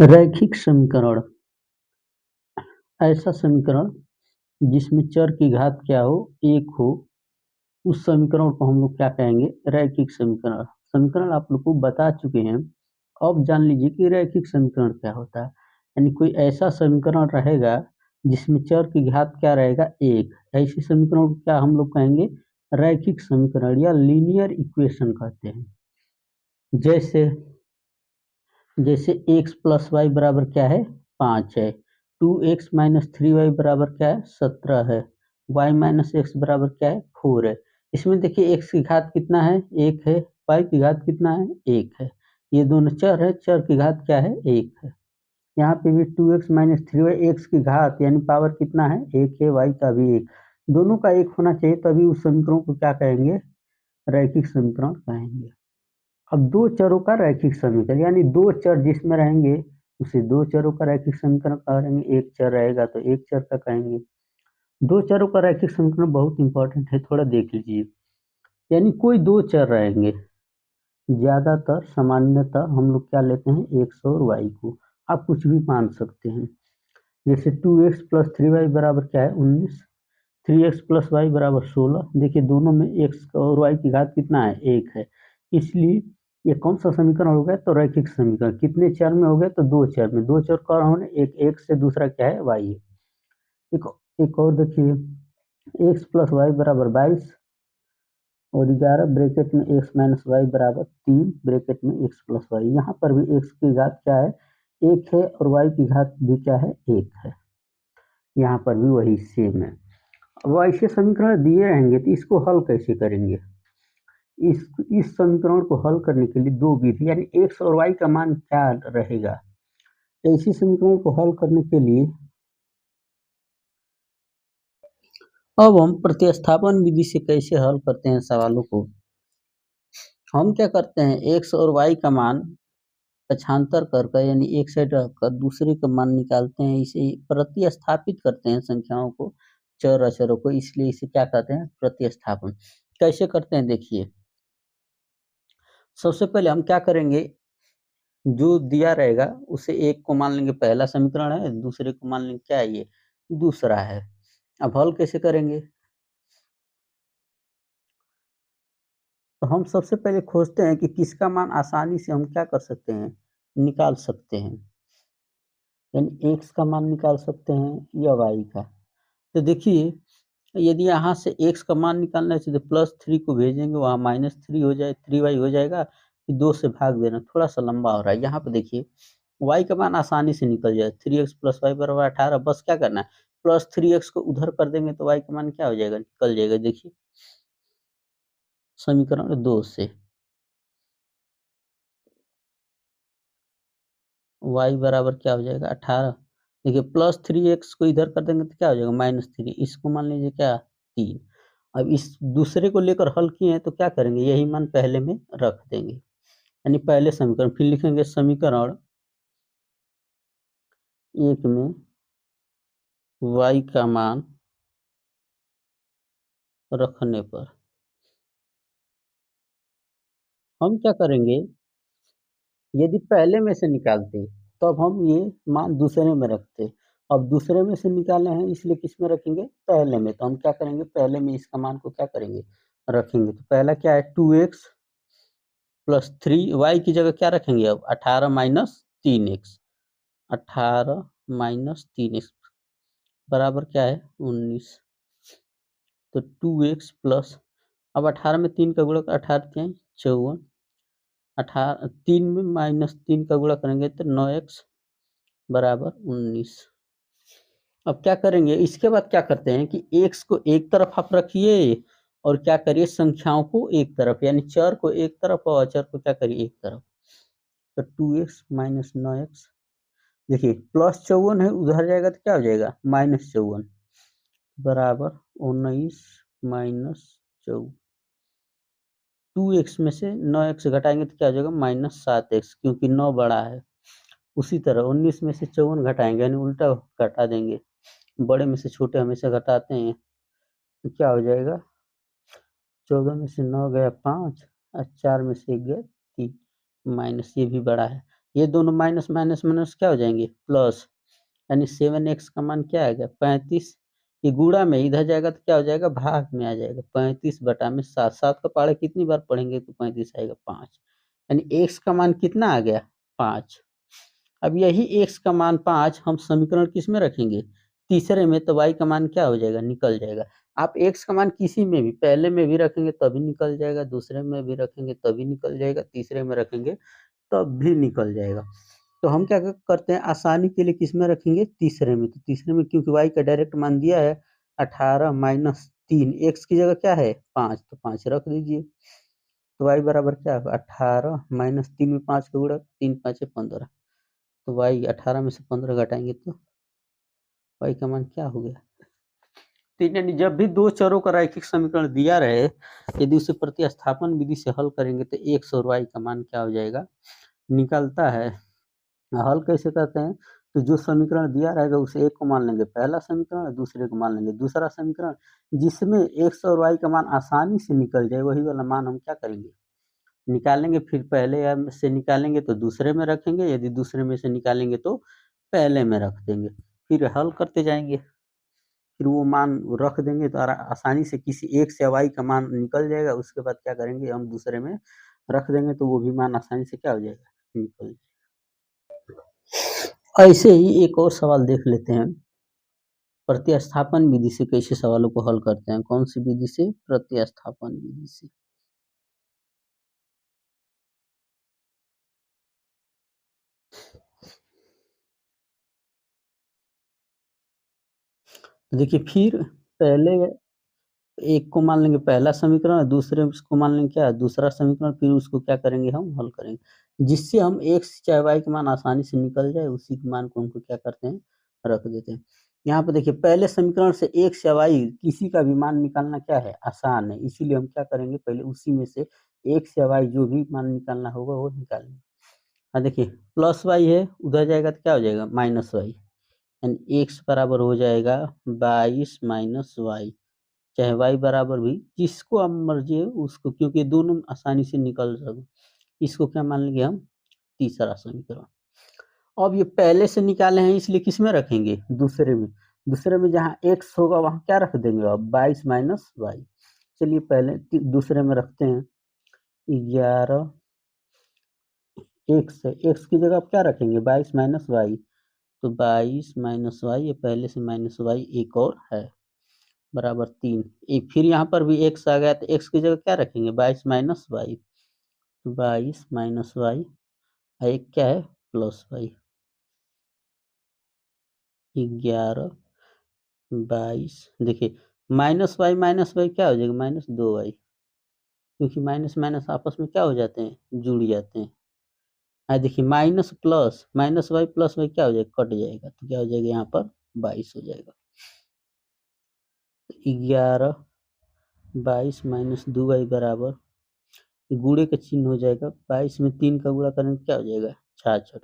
रैखिक समीकरण ऐसा समीकरण जिसमें चर की घात क्या हो, एक हो, उस समीकरण को हम लोग क्या कहेंगे, रैखिक समीकरण। समीकरण आप लोग को बता चुके हैं, अब जान लीजिए कि रैखिक समीकरण क्या होता है। यानी कोई ऐसा समीकरण रहेगा जिसमें चर की घात क्या रहेगा, एक। ऐसे समीकरण को क्या हम लोग कहेंगे, रैखिक समीकरण या लीनियर इक्वेशन कहते हैं। जैसे जैसे x प्लस वाई बराबर क्या है, 5 है। 2x माइनस 3y बराबर क्या है, 17 है। y माइनस एक्स बराबर क्या है, 4 है। इसमें देखिए x की घात कितना है, 1 है। y की घात कितना है, 1 है। ये दोनों चर है, चर की घात क्या है, 1 है। यहाँ पे भी 2x माइनस 3y, x की घात यानी पावर कितना है, 1 है। y का भी 1, दोनों का 1 होना चाहिए, तभी उस समीकरण को क्या कहेंगे, रैखिक समीकरण कहेंगे। अब दो चरों का रैखिक समीकरण यानी दो चर जिसमें रहेंगे उसे दो चरों का रैखिक समीकरण कहेंगे। एक चर रहेगा तो एक चर का कहेंगे। दो चरों का रैखिक समीकरण बहुत इंपॉर्टेंट है, थोड़ा देख लीजिए। यानी कोई दो चर रहेंगे, ज्यादातर सामान्यतः हम लोग क्या लेते हैं, एक्स और वाई को। आप कुछ भी मान सकते हैं। जैसे 2x प्लस 3y बराबर क्या है, 19। 3x प्लस वाई बराबर 16। देखिए दोनों में x और y की घात कितना है, 1 है। इसलिए ये कौन सा समीकरण हो गया, तो रैखिक समीकरण। कितने चर में हो गए, तो दो चर में। दो चर कौन होने, एक x से, दूसरा क्या है, y है। एक एक और देखिए, x प्लस वाई बराबर 22 और 11 ब्रैकेट में x माइनस वाई बराबर 3 ब्रैकेट में x प्लस वाई। यहाँ पर भी x की घात क्या है, 1 है, और y की घात भी क्या है, 1 है। यहाँ पर भी वही सेम है। अब ऐसे समीकरण दिए रहेंगे तो इसको हल कैसे करेंगे। इस समीकरण को हल करने के लिए दो विधि यानी x और y का मान क्या रहेगा। ऐसे समीकरण को हल करने के लिए अब हम प्रतिस्थापन विधि से कैसे हल करते हैं सवालों को। हम क्या करते हैं, x और y का मान पक्षांतर कर यानी एक साइड रखकर दूसरे का मान निकालते हैं। इसे प्रतिस्थापित करते हैं संख्याओं को, चर अचरों को, इसलिए इसे क्या कहते हैं, प्रतिस्थापन। कैसे करते हैं देखिए। सबसे पहले हम क्या करेंगे, जो दिया रहेगा उसे एक को मान लेंगे पहला समीकरण है, दूसरे को मान लेंगे क्या है, ये दूसरा है। अब हल कैसे करेंगे, तो हम सबसे पहले खोजते हैं कि किसका मान आसानी से हम क्या कर सकते हैं, निकाल सकते हैं। यानी एक्स का मान निकाल सकते हैं या वाई का। तो देखिए, यदि यहाँ से एक्स का मान निकालना है तो +3 को भेजेंगे, वहाँ -3 हो जाए, 3y हो जाएगा। फिर 2 से भाग देना, थोड़ा सा लंबा हो रहा है। यहाँ पे देखिए y का मान आसानी से निकल जाए, 3x प्लस वाई बराबर 18। बस क्या करना है, +3x को उधर कर देंगे तो y का मान क्या हो जाएगा, निकल जाएगा। देखिए समीकरण 2 से y बराबर क्या हो जाएगा, 18। देखिए +3x को इधर कर देंगे तो क्या हो जाएगा, -3। इसको मान लीजिए क्या, 3। अब इस दूसरे को लेकर हल किए हैं तो क्या करेंगे, यही मान पहले में रख देंगे, यानी पहले समीकरण। फिर लिखेंगे समीकरण 1 में y का मान रखने पर हम क्या करेंगे, यदि पहले में से निकालते तो अब हम ये मान दूसरे में रखते। अब दूसरे में से निकाले हैं इसलिए किस में रखेंगे, पहले में। तो हम क्या करेंगे, पहले में इसका मान को क्या करेंगे, रखेंगे। तो पहला क्या है, 2x प्लस 3y की जगह क्या रखेंगे, अब 18 माइनस 3x। 18 माइनस 3x बराबर क्या है, 19। तो 2x प्लस, अब 18 में 3 का गुणा, 18 क्या है, 54। 18 3 में -3 का गुणा करेंगे तो 9x बराबर 19। अब क्या करेंगे, इसके बाद क्या करते हैं कि x को एक तरफ आप रखिए और क्या करिए, संख्याओं को एक तरफ, यानी चर को एक तरफ और अचर को क्या करिए, एक तरफ। तो 2x माइनस 9x, देखिए +54 है, उधर जाएगा तो क्या हो जाएगा, -54 बराबर 19 माइनस 54। 2x में से 9x घटाएंगे तो क्या हो जाएगा, -7x, क्योंकि 9 बड़ा है। उसी तरह 19 में से 54 घटाएंगे, यानी उल्टा घटा देंगे, बड़े में से छोटे हमेशा घटाते हैं। तो क्या हो जाएगा, 14 में से 9 गया 5 और 4 में से 1 गया 3, माइनस ये भी बड़ा है। ये दोनों माइनस माइनस माइनस क्या हो जाएंगे, प्लस, यानी 7x का मान क्या आएगा, 35। ये गुणा में इधर जाएगा तो क्या हो जाएगा, भाग में आ जाएगा, 35/7। 7 का पहाड़ा कितनी बार पढ़ेंगे तो 35 आएगा, 5। यानी x का मान कितना आ गया, 5। अब यही x का मान 5 हम समीकरण किस में रखेंगे, तीसरे में, तो y का मान क्या हो जाएगा, निकल जाएगा। आप x का मान किसी में भी, पहले में भी रखेंगे तभी निकल जाएगा, दूसरे में भी रखेंगे तभी निकल जाएगा, तीसरे में रखेंगे तब भी निकल जाएगा। तो हम क्या करते हैं, आसानी के लिए किस में रखेंगे, तीसरे में। तो तीसरे में क्योंकि y का डायरेक्ट मान दिया है 18 माइनस 3, x की जगह क्या है 5, तो 5 रख दीजिए। तो y बराबर क्या होगा, 18 माइनस 3 में 5 का गुणा, 3 5 15। तो y 18 में से 15 घटाएंगे तो y का मान क्या हो गया, तो यानी जब भी दो चरों का रैखिक समीकरण दिया रहे, यदि उसे प्रतिस्थापन विधि से हल करेंगे तो x और y का मान क्या हो जाएगा, निकलता है। हल कैसे करते हैं, तो जो समीकरण दिया रहेगा उसे एक को मान लेंगे पहला समीकरण, दूसरे को मान लेंगे दूसरा समीकरण, जिसमें x और y का मान आसानी से निकल जाए, वही वाला मान हम क्या करेंगे, निकालेंगे। फिर पहले से निकालेंगे तो दूसरे में रखेंगे, यदि दूसरे में से निकालेंगे तो पहले में रख देंगे, फिर हल करते जाएंगे, फिर वो मान रख देंगे तो आसानी से किसी एक से y का मान निकल जाएगा। उसके बाद क्या करेंगे, हम दूसरे में रख देंगे तो वो भी मान आसानी से क्या हो जाएगा, निकल जाएगा। ऐसे ही एक और सवाल देख लेते हैं, प्रतिस्थापन विधि से कैसे सवालों को हल करते हैं, कौन सी विधि से, प्रतिस्थापन विधि से। देखिए फिर पहले एक को मान लेंगे पहला समीकरण, दूसरे को मान लेंगे क्या, दूसरा समीकरण, फिर उसको क्या करेंगे, हम हल करेंगे, जिससे हम x चाहे y के मान आसानी से निकल जाए, उसी के मान को हमको क्या करते हैं, रख देते हैं। यहाँ पे देखिए पहले समीकरण से x या y किसी का भी मान निकालना क्या है, आसान है, इसीलिए हम क्या करेंगे, पहले उसी में से x या y जो भी मान निकालना होगा वो निकालेंगे। हाँ देखिए प्लस वाई है, उधर जाएगा तो क्या हो जाएगा, माइनस वाई, यानी x बराबर हो जाएगा 22 माइनस वाई, चाहे y बराबर भी जिसको आप मर्जी है उसको, क्योंकि दोनों आसानी से निकल सके, इसको क्या मान लेंगे हम, तीसरा समीकरण। अब ये पहले से निकाले हैं इसलिए किस में रखेंगे, दूसरे में। दूसरे में जहाँ x होगा वहाँ क्या रख देंगे, अब 22 माइनस वाई। चलिए पहले दूसरे में रखते हैं, 11 x है, x की जगह आप क्या रखेंगे, 22 माइनस वाई, तो 22 माइनस वाई, ये पहले से माइनस वाई एक और है, बराबर 3। फिर यहाँ पर भी x आ गया तो x की जगह क्या रखेंगे, 22 माइनस वाई, तो 22 माइनस वाई, एक क्या है, प्लस वाई, 11 22। देखिए माइनस वाई क्या हो जाएगा, -2y, क्योंकि माइनस माइनस आपस में क्या हो जाते हैं, जुड़ जाते हैं। देखिए माइनस वाई प्लस वाई क्या हो जाएगा, कट जाएगा, तो क्या हो जाएगा यहाँ पर 22 हो जाएगा। 11 22 माइनस 2y बराबर, गुणे का चिन्ह हो जाएगा, 22 में 3 का गुणा करेंगे क्या हो जाएगा, 66।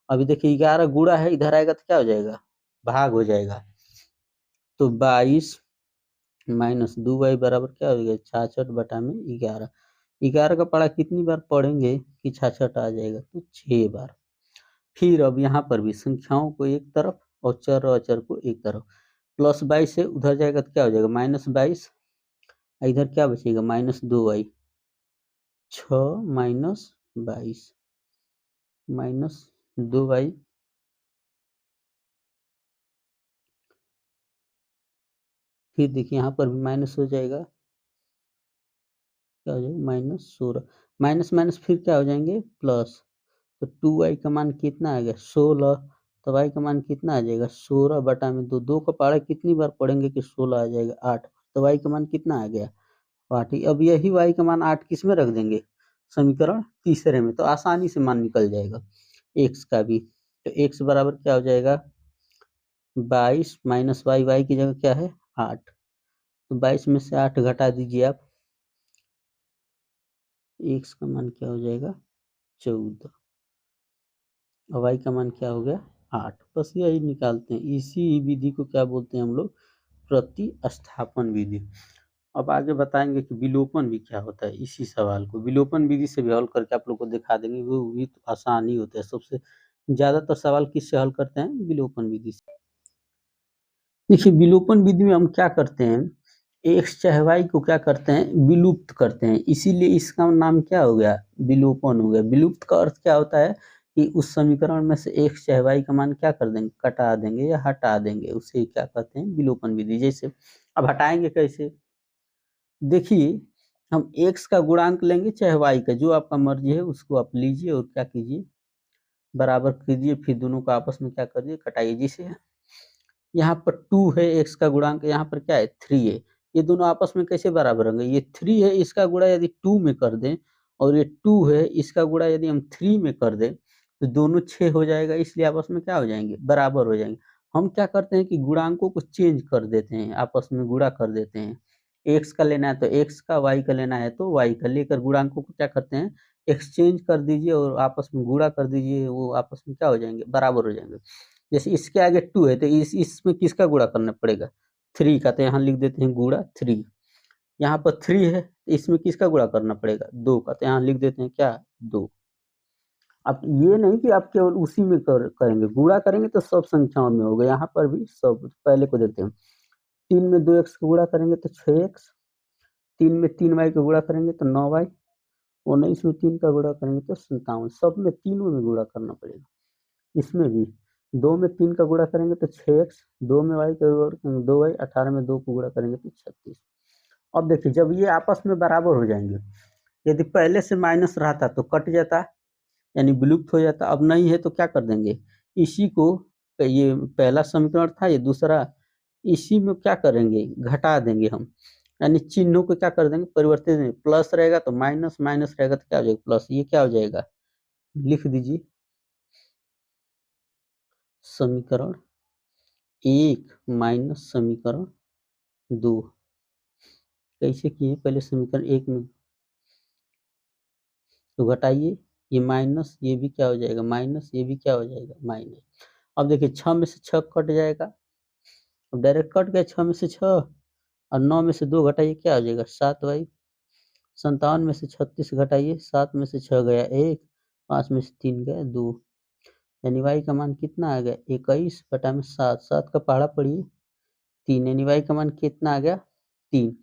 अभी देखिए 11 गुणा है, इधर आएगा तो क्या हो जाएगा, भाग हो जाएगा, तो 22 माइनस 2y बराबर क्या हो जाएगा, 66/11। 11 का पढ़ा कितनी बार पढ़ेंगे कि 66 आ जाएगा, तो 6 बार। फिर अब यहाँ पर भी संख्याओं को एक तरफ और चर और अचर को एक तरफ, प्लस 22 है, उधर जाएगा तो क्या हो जाएगा, -22, इधर क्या बचेगा, -2y, 6 माइनस 22 -2y, फिर देखिए यहाँ पर भी माइनस हो जाएगा, क्या हो जाएगा, -16, माइनस माइनस फिर क्या हो जाएंगे, प्लस, तो 2y का मान कितना आ गया, 16, तो y का मान कितना आ जाएगा, 16/2, 2 का पहाड़ा कितनी बार पढ़ेंगे कि 16 आ जाएगा, 8, तो y का मान कितना आ गया, 8। अब यही y का मान 8 किस में रख देंगे, समीकरण तीसरे में, तो आसानी से मान निकल जाएगा x का भी। तो x बराबर क्या हो जाएगा, 22 माइनस वाई, वाई की जगह क्या है 8, तो 22 में से 8 घटा दीजिए आप, x का मान क्या हो जाएगा, 14, और y का मान क्या हो गया, 8। बस यही निकालते हैं, इसी विधि को क्या बोलते हैं हम लोग, प्रतिस्थापन विधि। अब आगे बताएंगे कि विलोपन भी क्या होता है। इसी सवाल को विलोपन विधि से भी हल करके आप लोग को दिखा देंगे, वो भी तो आसान ही होता है। सबसे ज्यादातर सवाल किससे हल करते हैं? विलोपन विधि से। देखिए विलोपन विधि में हम क्या करते हैं, एक्स चाहे वाई को क्या करते हैं, विलुप्त करते हैं। इसीलिए इसका नाम क्या हो गया, विलोपन हो गया। विलुप्त का अर्थ क्या होता है कि उस समीकरण में से एक्स चाहे वाई का मान क्या कर देंगे, कटा देंगे या हटा देंगे, उसे क्या कहते हैं, विलोपन विधि। जैसे अब हटाएंगे कैसे, देखिए हम एक्स का गुणांक लेंगे चाहे वाई का, जो आपका मर्जी है उसको आप लीजिए और क्या कीजिए, बराबर कीजिए, फिर दोनों को आपस में क्या करिए, कटाइए। जिसे यहाँ पर 2 है एक्स का गुणांक, यहाँ पर क्या है 3 है, ये दोनों आपस में कैसे बराबर होंगे, ये 3 है इसका गुणा यदि 2 में कर दें, और ये 2 है इसका गुणा यदि हम 3 में कर दें, तो दोनों 6 हो जाएगा, इसलिए आपस में क्या हो जाएंगे, बराबर हो जाएंगे। हम क्या करते हैं कि गुणांकों को चेंज कर देते हैं, आपस में गुणा कर देते हैं। एक्स का लेना है तो एक्स का, वाई का लेना है तो वाई का, लेकर गुणांकों को क्या करते हैं, एक्सचेंज कर दीजिए और आपस में गुणा कर दीजिए, वो आपस में क्या हो जाएंगे, बराबर हो जाएंगे। जैसे इसके आगे 2 है तो इसमें किसका गुणा करना पड़ेगा, 3 का, तो यहाँ लिख देते हैं गुणा 3। यहाँ पर 3 है तो इसमें किसका गुणा करना पड़ेगा, 2 का, तो यहाँ लिख देते हैं क्या, 2। अब ये नहीं कि आप केवल उसी में करेंगे, गुणा करेंगे तो सब संख्याओं में होगा, यहाँ पर भी सब। पहले को देखते हैं, 3 में 2x का गुणा करेंगे तो 6x, 3 में 3y का गुणा करेंगे तो 9y, 19 में 3 का गुणा करेंगे तो 57। सब में तीनों में गुणा करना पड़ेगा। इसमें भी 2 में 3 का गुणा करेंगे तो 6x, 2 में y का गुणा करेंगे 2y, 18 में 2 को गुणा करेंगे तो 36। अब देखिए जब ये आपस में बराबर हो जाएंगे, यदि पहले से माइनस रहता तो कट जाता, यानी विलुप्त हो जाता। अब नहीं है तो क्या कर देंगे, इसी को, ये पहला समीकरण था, ये दूसरा, इसी में क्या करेंगे, घटा देंगे हम, यानी चिन्हों को क्या कर देंगे, परिवर्तित। प्लस रहेगा तो माइनस, माइनस रहेगा तो क्या हो जाएगा, प्लस। ये क्या हो जाएगा, लिख दीजिए, समीकरण 1 माइनस समीकरण 2। कैसे किए, पहले समीकरण 1 में तो घटाइए, ये माइनस, ये भी क्या हो जाएगा माइनस, ये भी क्या हो जाएगा माइनस। अब देखिए 6 में से 6 कट जाएगा, अब डायरेक्ट कट गया 6 में से 6, और 9 में से 2 घटाइए, क्या हो जाएगा 7y। 57 में से 36 घटाइए, 7 में से 6 गया 1, 5 में से 3 गया 2, यानी y का मान कितना आ गया, 21 बटा में 7, 7 का पहाड़ा पढ़िए 3, यानी y का मान कितना आ गया 3।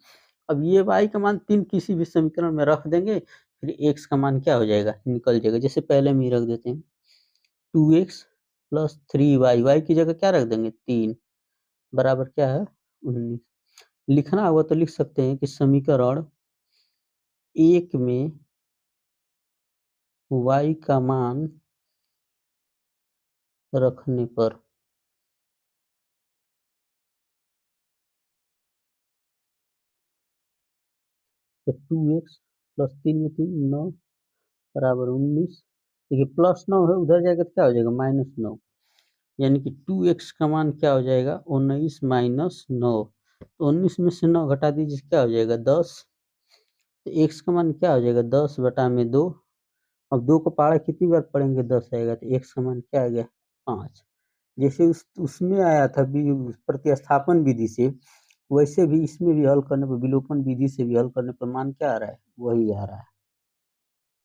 अब ये y का मान 3 किसी भी समीकरण में रख देंगे, फिर x का मान क्या हो जाएगा, निकल जाएगा। जैसे पहले में ही रख देते हैं, 2x प्लस 3y, y की जगह क्या रख देंगे 3, बराबर क्या है 19। लिखना होगा तो लिख सकते हैं कि समीकरण 1 में y का मान रखने पर तो 2x प्लस 3 में 3 9 बराबर 19। देखिए प्लस 9 है, उधर जाएगा तो क्या हो जाएगा -9, यानी कि 2x का मान क्या हो जाएगा 19 माइनस 9। तो 19 में से 9 घटा दीजिए, क्या हो जाएगा 10। तो x का मान क्या हो जाएगा 10 बटा में 2। अब 2 को पहाड़ा कितनी बार पढ़ेंगे, 10 आएगा, तो x का मान क्या आ गया 5। जैसे उसमें आया था प्रतिस्थापन विधि से, वैसे भी इसमें भी हल करने पर, विलोपन विधि से भी हल करने पर मान क्या आ रहा है, वही आ रहा है।